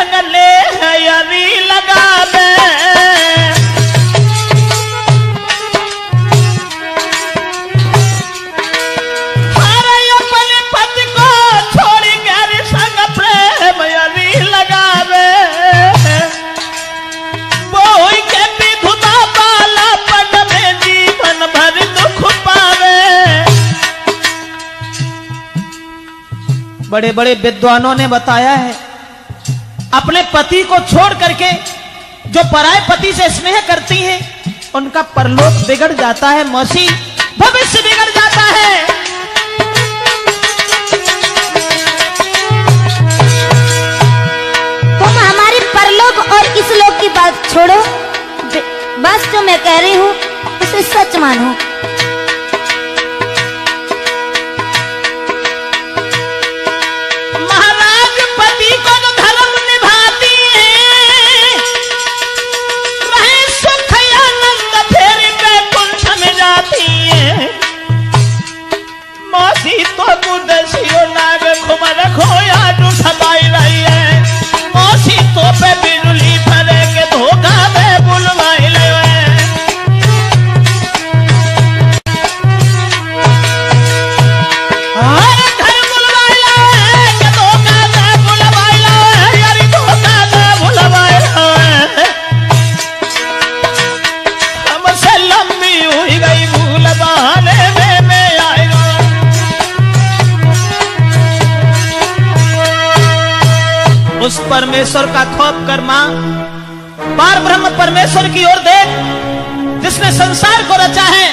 संग ले हरी लगावे। हरे अपने पति को छोड़ी गैर संग प्रेम हरी लगावे। बोई के विधुता बाला पद में जीवन भर दुख पावे। बड़े बड़े विद्वानों ने बताया है अपने पति को छोड़ करके जो पराये पति से स्नेह करती हैं उनका परलोक बिगड़ जाता है मौसी, भविष्य बिगड़ जाता है। तुम हमारे परलोक और इस लोक की बात छोड़ो, बस जो मैं कह रही हूँ उसे सच मानो। उस परमेश्वर का खौफ कर मां, पार ब्रह्म परमेश्वर की ओर देख जिसने संसार को रचा है।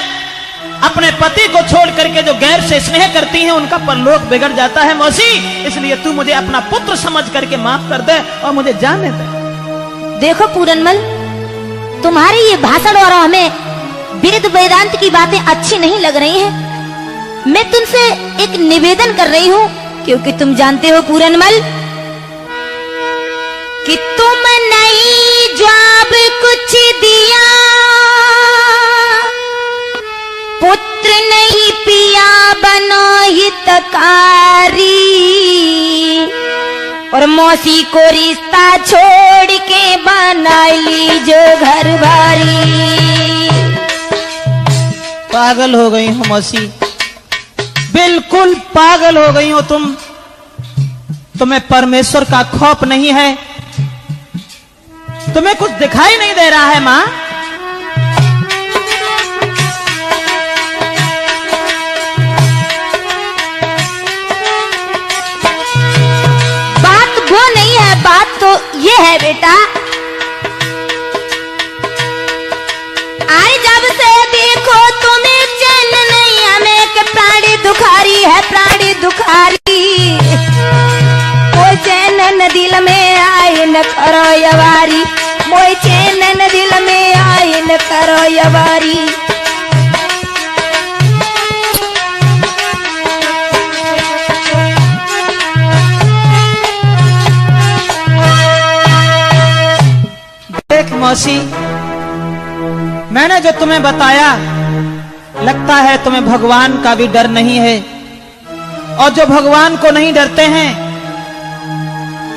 अपने पति को छोड़ करके जो गैर से स्नेह करती हैं उनका परलोक बिगड़ जाता है मौसी। इसलिए तू मुझे अपना पुत्र समझ करके माफ कर दे और मुझे जाने दे। देखो पूरनमल, तुम्हारी ये भाषण और हमें वेद वेदांत की बातें अच्छी नहीं लग रही हैं। मैं तुमसे एक निवेदन कर रही हूँ, क्योंकि तुम जानते हो पूरनमल कि तुम नहीं जब कुछ दिया, पुत्र नहीं पिया बनो हितकारी, और मौसी को रिश्ता छोड़ के बना लीजो घर बारी। पागल हो गई हो मौसी, बिल्कुल पागल हो गई हो तुम। तुम्हें परमेश्वर का खौफ नहीं है, तुम्हें कुछ दिखाई नहीं दे रहा है मां। बात वो नहीं है, बात तो ये है बेटा, आज जब से देखो तुम्हें चैन नहीं, हमें के प्राणी दुखारी है, प्राणी दुखारी। कोई चैन न दिल में आए न करो यवारी, मोई चैन न दिल में आए न करो यवारी। देख मौसी, मैंने जो तुम्हें बताया, लगता है तुम्हें भगवान का भी डर नहीं है। और जो भगवान को नहीं डरते हैं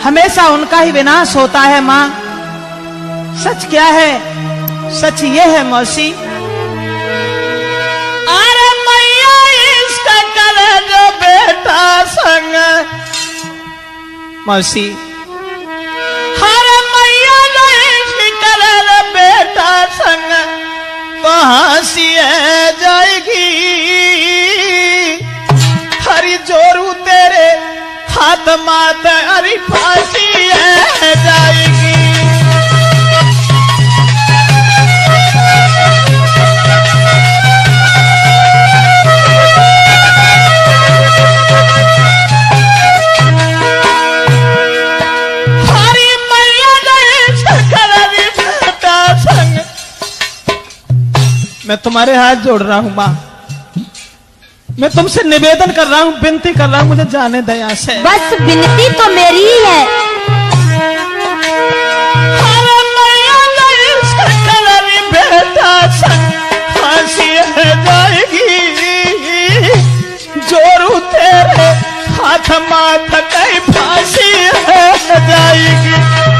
हमेशा उनका ही विनाश होता है मां। सच क्या है? सच ये है मौसी, अरे मैया इसका करे जो बेटा संग मौसी, हरे मैया जो इसकी करे बेटा संग तो हंसी जाएगी। हरी जोरू तेरे हाथ मात हरी फांसी जाएगी। हरी मैया बेटा संग, मैं तुम्हारे हाथ जोड़ रहा हूं मां, मैं तुमसे निवेदन कर रहा हूं, विनती कर रहा हूं, मुझे जाने दे यहाँ से। बस विनती तो मेरी ही है। बेटा फांसी जाएगी, जोरू तेरे हाथ माथ कहीं फांसी जाएगी।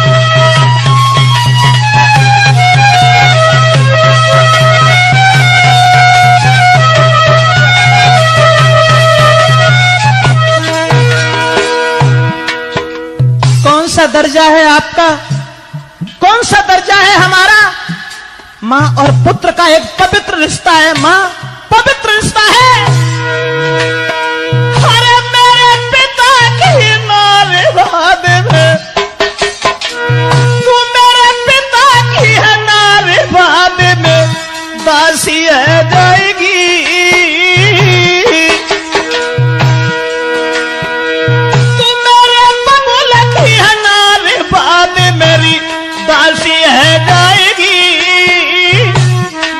कौन सा दर्जा है आपका, कौन सा दर्जा है हमारा। माँ और पुत्र का एक पवित्र रिश्ता है, माँ पवित्र रिश्ता है। अरे मेरे पिता की नारीवाद में, तू मेरे पिता की है नारीवाद में दासी है जाएगी। तू मेरे बबुल की है नारीवाद मेरी दासी है जाएगी।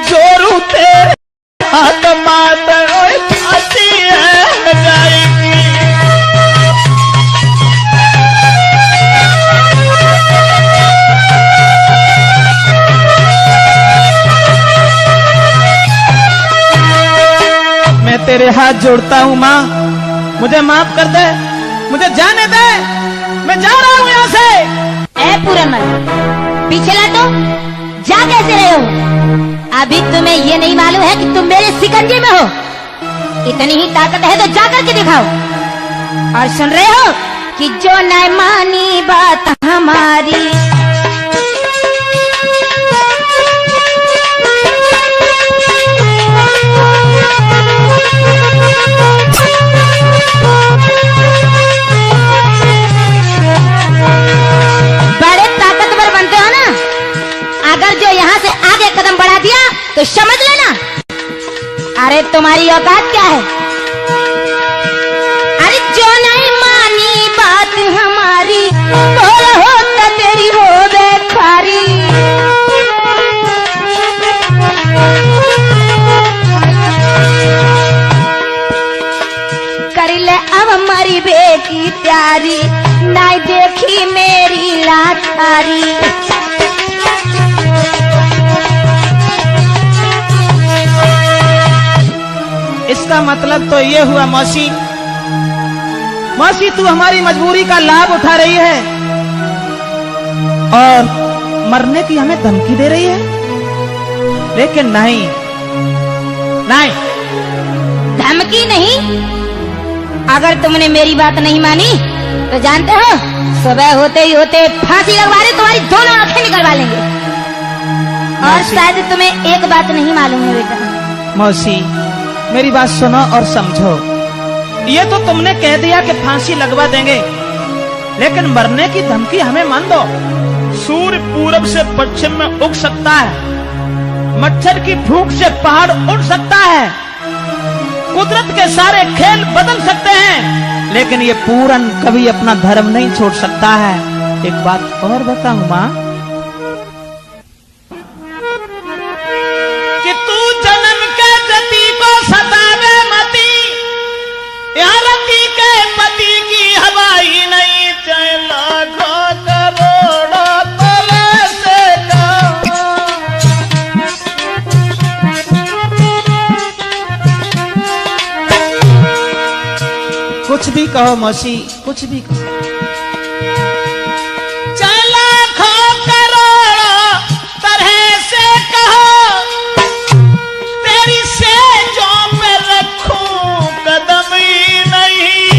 जोरू तेरे हाथ मातर दासी है जाएगी। मैं तेरे हाथ जोड़ता हूँ माँ, मुझे माफ कर दे, मुझे जाने दे, मैं जा रहा हूँ यहाँ से। ए पूरनमल, पीछे लौटो, जा कैसे रहे हो? अभी तुम्हें ये नहीं मालूम है कि तुम मेरे सिकंजे में हो। इतनी ही ताकत है तो जाकर के दिखाओ। और सुन रहे हो कि जो न मानी बात हमारी, बड़े ताकतवर बनते हो ना, अगर जो यहाँ से आगे कदम बढ़ा दिया तो समझ लेना अरे तुम्हारी औकात क्या है। अरे जो नहीं मानी बात हमारी, बोल हो तो तेरी हो बेखारी। कर ले अब हमारी बेटी प्यारी, ना देखी मेरी लाचारी। इसका मतलब तो ये हुआ मौसी, मौसी तू हमारी मजबूरी का लाभ उठा रही है और मरने की हमें धमकी दे रही है। लेकिन नहीं नहीं, धमकी नहीं, अगर तुमने मेरी बात नहीं मानी तो जानते हो सुबह होते ही होते फांसी लगवा रहे, तुम्हारी दोनों आंखें निकलवा लेंगे। और शायद तुम्हें एक बात नहीं मालूम है बेटा। मौसी मेरी बात सुनो और समझो, ये तो तुमने कह दिया कि फांसी लगवा देंगे, लेकिन मरने की धमकी हमें मान दो। सूर्य पूरब से पश्चिम में उग सकता है, मच्छर की फूंक से पहाड़ उड़ सकता है, कुदरत के सारे खेल बदल सकते हैं, लेकिन ये पूरन कभी अपना धर्म नहीं छोड़ सकता है। एक बात और बताऊं माँ, कि तू जन्म के जति को सतावे मती, यहाँ रति के पति की हवाई नहीं, चाहे लाखों करोड़ों तले से कहो। कुछ भी कहो मौसी, कुछ भी कहो, चाहे लाखों करोड़ों तरह से कहो, तेरी सेजों पे रखूं कदम ही नहीं।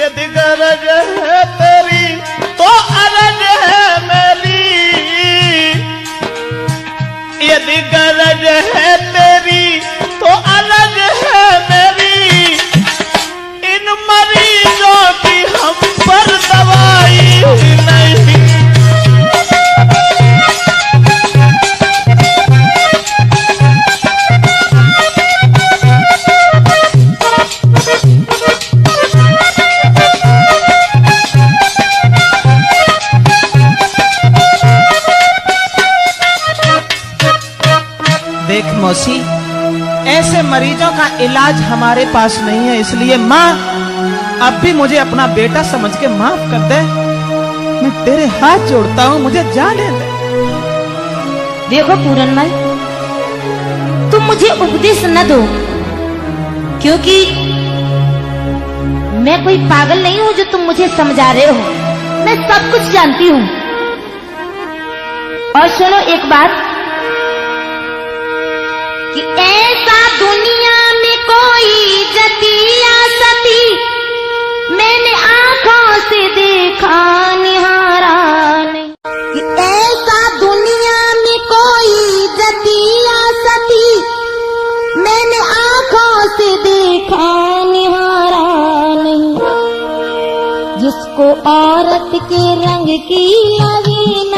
यदि गरज है तेरी तो अरज है मेरी, यदि गरज है तेरी तो अरज है मेरी। इन मरीजों की हम पर दवाई नहीं। देख मौसी, ऐसे मरीजों का इलाज हमारे पास नहीं है, इसलिए माँ अब भी मुझे अपना बेटा समझ के माफ कर दे। मैं तेरे हाथ जोड़ता हूँ, मुझे जाने दे। देखो पूरनमल, तुम मुझे उपदेश न दो, क्योंकि मैं कोई पागल नहीं हूं जो तुम मुझे समझा रहे हो। मैं सब कुछ जानती हूँ। और सुनो एक बात, कि ऐसा दुनिया में कोई जतिया सती मैंने आंखों देखा निहारा नहीं। कि ऐसा दुनिया में कोई जतिया सती मैंने आंखों से देखा निहारा नहीं। जिसको औरत के रंग की लगी